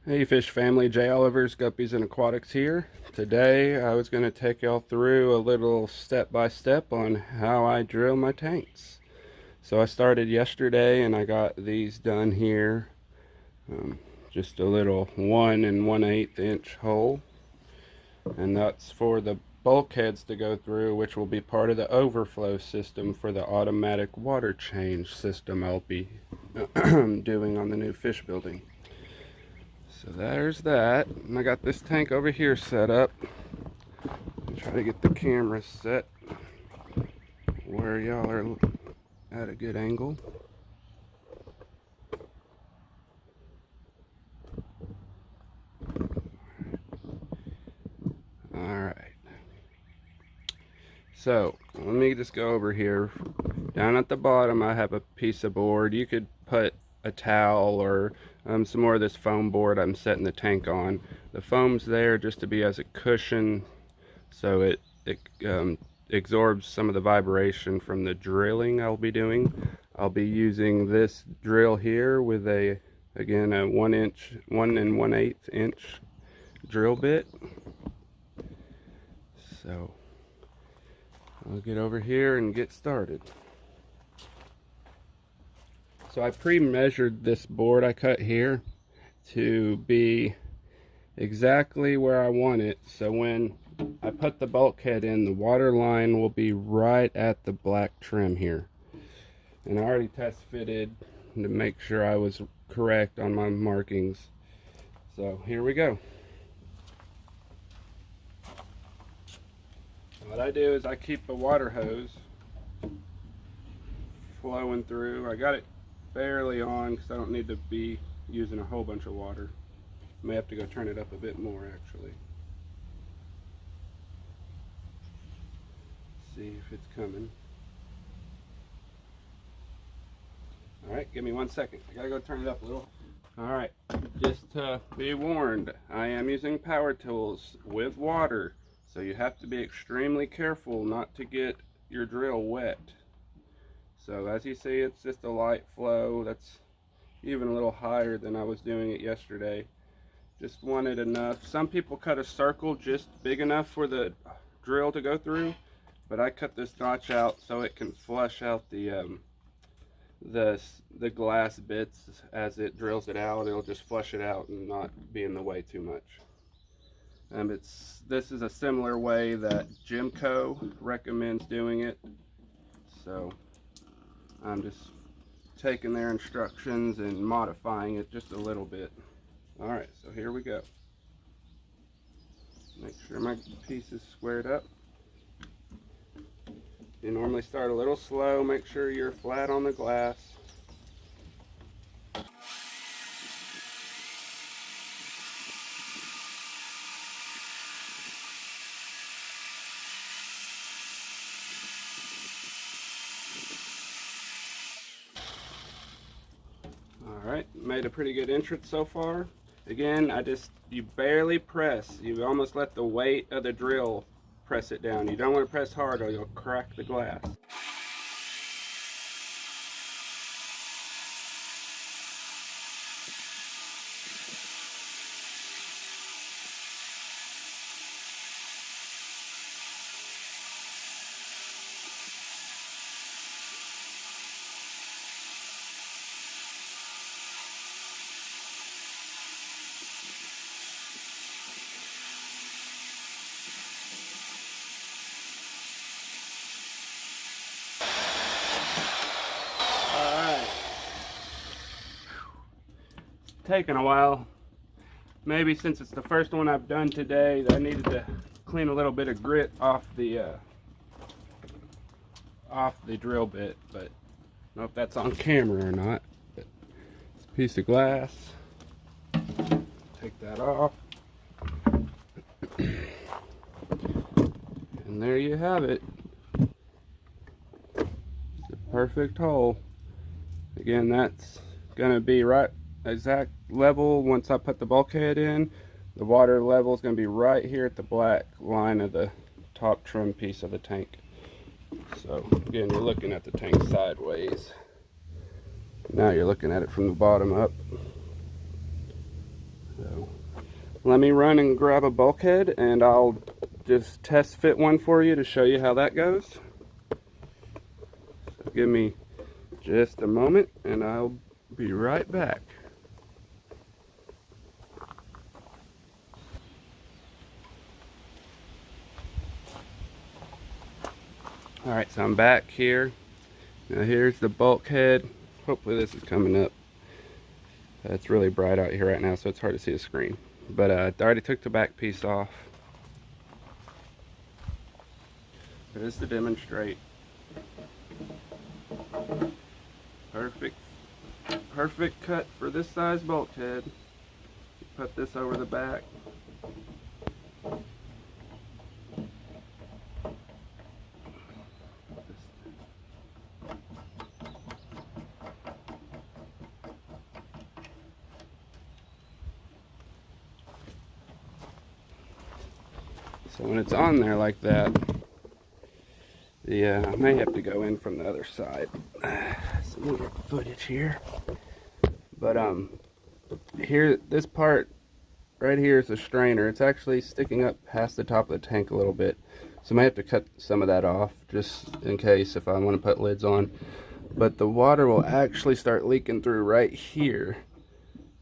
Hey fish family, Jay Oliver's Guppies and Aquatics here. Today I was going to take y'all through a little step-by-step on how I drill my tanks. So I started yesterday and I got these done here. Just a little 1 1/8 inch hole. And that's for the bulkheads to go through, which will be part of the overflow system for the automatic water change system I'll be doing on the new fish building. So there's that, and I got this tank over here set up. I'll try to get the camera set where y'all are at a good angle. Alright, so let me just go over here. Down at the bottom I have a piece of board. You could put a towel or some more of this foam board I'm setting the tank on. The foam's there just to be as a cushion, so it absorbs some of the vibration from the drilling I'll be doing. I'll be using this drill here with again a 1 1/8 inch drill bit. So I'll get over here and get started. So I pre-measured this board I cut here to be exactly where I want it. So when I put the bulkhead in, the water line will be right at the black trim here. And I already test fitted to make sure I was correct on my markings. So here we go. What I do is I keep the water hose flowing through. I got it barely on because I don't need to be using a whole bunch of water. May have to go turn it up a bit more actually. See if it's coming. Alright, give me 1 second. I gotta go turn it up a little. Alright, just to be warned, I am using power tools with water, so you have to be extremely careful not to get your drill wet. So as you see, it's just a light flow. That's even a little higher than I was doing it yesterday. Just wanted enough. Some people cut a circle just big enough for the drill to go through, but I cut this notch out so it can flush out the glass bits as it drills it out. It'll just flush it out and not be in the way too much. This is a similar way that Jimco recommends doing it. So I'm just taking their instructions and modifying it just a little bit. Alright, so here we go. Make sure my piece is squared up. You normally start a little slow, make sure you're flat on the glass. Alright, made a pretty good entrance so far. Again, you barely press. You almost let the weight of the drill press it down. You don't want to press hard or you'll crack the glass. Taking a while. Maybe since it's the first one I've done today, I needed to clean a little bit of grit off the drill bit, but I don't know if that's on camera or not. But it's a piece of glass. Take that off. And there you have it. It's a perfect hole. Again, that's gonna be right exact level. Once I put the bulkhead in, the water level is going to be right here at the black line of the top trim piece of the tank. So again, you're looking at the tank sideways. Now you're looking at it from the bottom up. So let me run and grab a bulkhead and I'll just test fit one for you to show you how that goes. So give me just a moment and I'll be right back. Alright, so I'm back here. Now here's the bulkhead. Hopefully this is coming up. It's really bright out here right now, so it's hard to see the screen. But I already took the back piece off. Just to demonstrate. Perfect cut for this size bulkhead. Put this over the back. So when it's on there like that, I may have to go in from the other side. Some more footage here. But here, this part right here is a strainer. It's actually sticking up past the top of the tank a little bit. So I may have to cut some of that off just in case if I want to put lids on. But the water will actually start leaking through right here.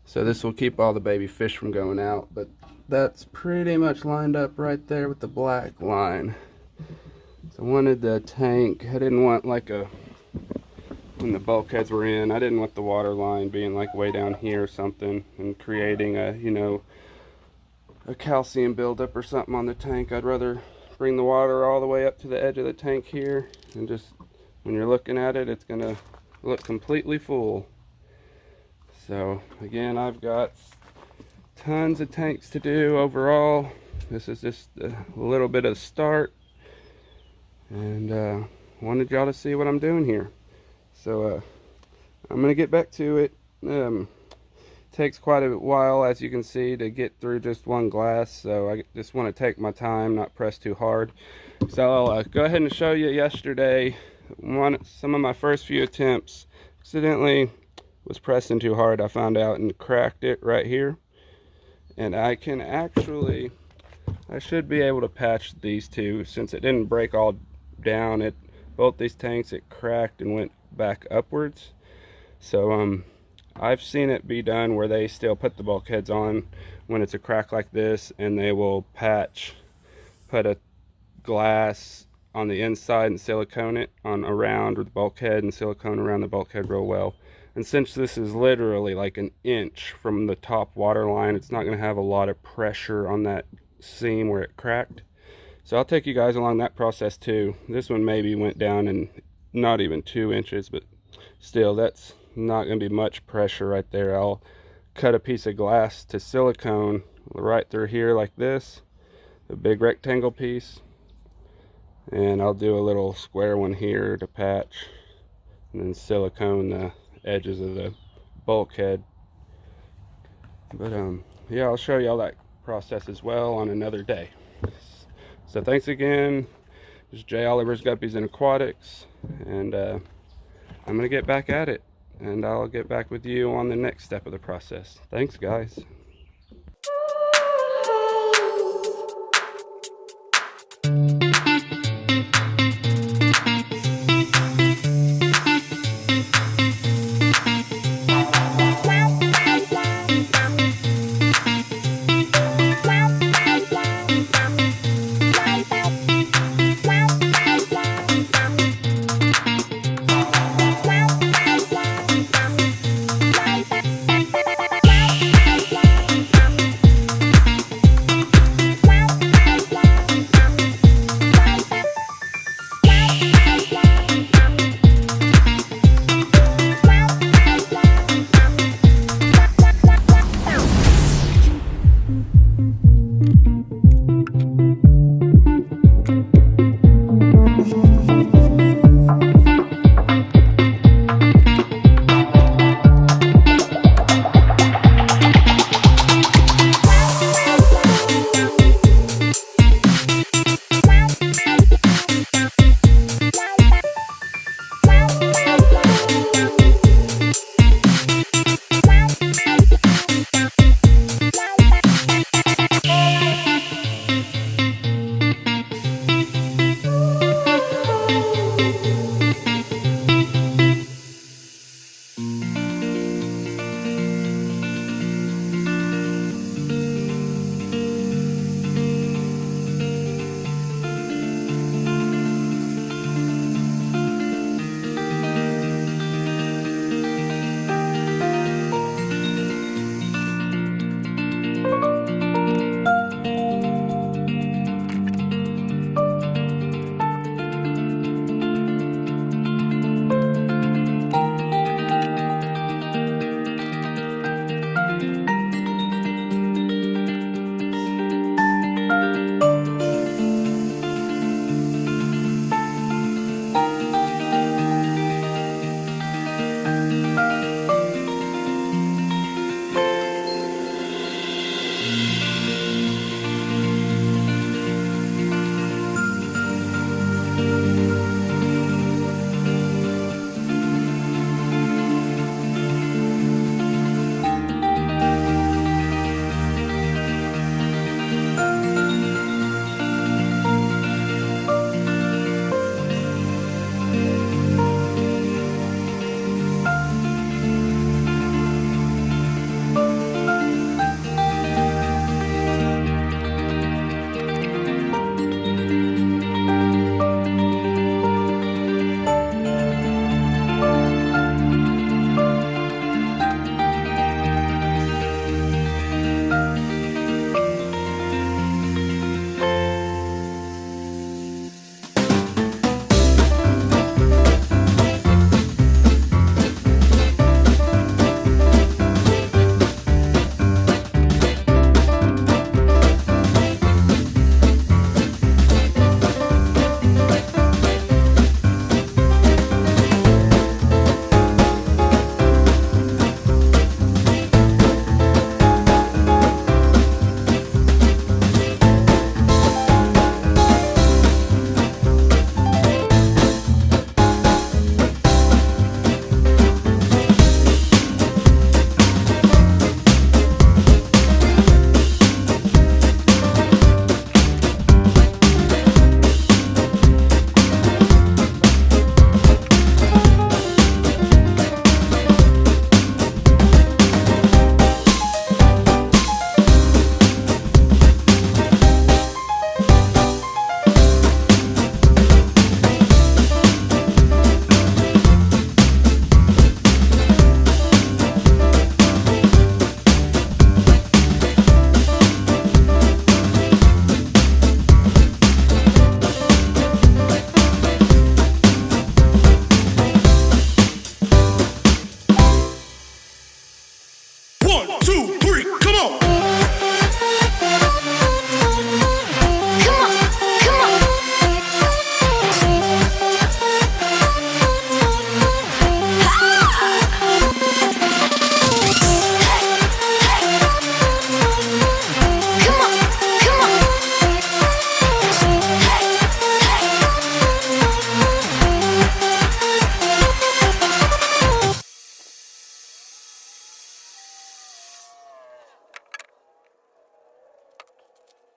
So this will keep all the baby fish from going out. But that's pretty much lined up right there with the black line. So I wanted the tank, I didn't want like when the bulkheads were in, I didn't want the water line being like way down here or something and creating a calcium buildup or something on the tank. I'd rather bring the water all the way up to the edge of the tank here, and just when you're looking at it, it's gonna look completely full. So again, I've got tons of tanks to do overall. This is just a little bit of the start, and wanted y'all to see what I'm doing here. So I'm gonna get back to it. Takes quite a while, as you can see, to get through just one glass, so I just want to take my time, not press too hard. So I'll go ahead and show you yesterday some of my first few attempts. Accidentally was pressing too hard, I found out, and cracked it right here. And I should be able to patch these two, since it didn't break all down. Both these tanks, it cracked and went back upwards. So I've seen it be done where they still put the bulkheads on when it's a crack like this, and they will put a glass on the inside and silicone it around the bulkhead, and silicone around the bulkhead real well. And since this is literally like an inch from the top water line, it's not going to have a lot of pressure on that seam where it cracked. So I'll take you guys along that process too. This one maybe went down in not even 2 inches, but still, that's not going to be much pressure right there. I'll cut a piece of glass to silicone right through here like this, a big rectangle piece, and I'll do a little square one here to patch, and then silicone the edges of the bulkhead. But yeah, I'll show you all that process as well on another day. So thanks again. This is Jay Oliver's Guppies and Aquatics, and I'm gonna get back at it, and I'll get back with you on the next step of the process. Thanks, guys.